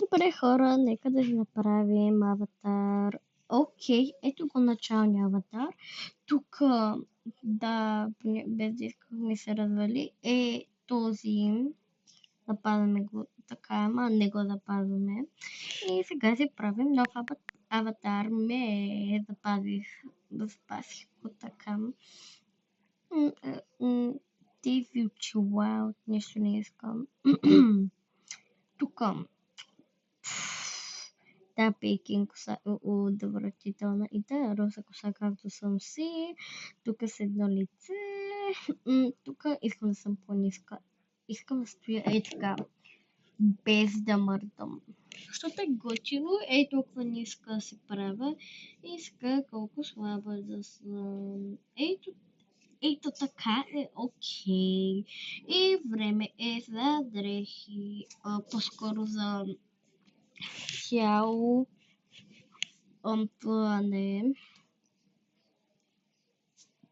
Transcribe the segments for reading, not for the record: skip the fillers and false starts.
Добре, хора, нека да ви направим аватар. Окей, ето го началния аватар. Тук, да, без да искахме се развали, е този. Запазваме го така, ама не го запазваме. И сега си правим нов аватар. Запасих го така. Ти чула, от нищо не искам. Тук. Да, пейкинг коса е отвратителна и да, роса коса, както съм си. Тук с едно лице. Тук искам да съм по-ниска. Искам да стоя така, без да мърдам. Защото е готино, толкова ниска се правя. И сега колко слаба да съм. Ето така е окей. И време е за дрехи. По-скоро за тяло. Плане.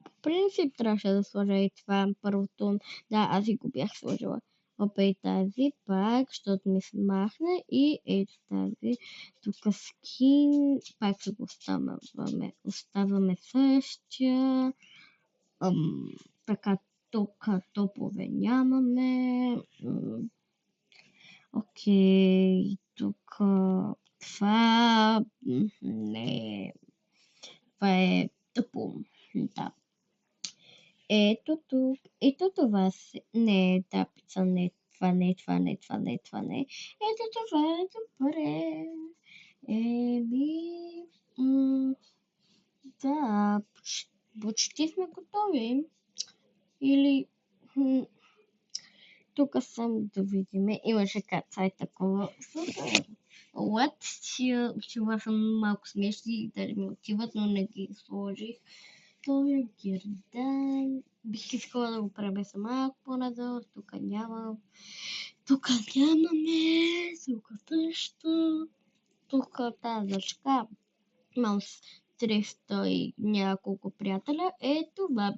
В принцип трябваше да сложа и това първото. Да, аз и го бях сложила. Опей тази пак, защото ми се махне и ето тази. Тук скин. Пак се го оставяме същия. Така, тук топове нямаме. Окей, тук това не. Това е тъпо. Да. Ето това не, тапица, не, това не. Ето това е добре. Да, почти сме готови. Или тук съм да видим. Имаше каца такова. What? Чува съм малко смешни, дали ми отиват, но не ги сложих. Той е гердан. Бих искала да го премеса малко по-надолу. Тук нямаме. Тук също. Тук тази дъчка. Имам 300 и няколко приятеля. Ето, бабе.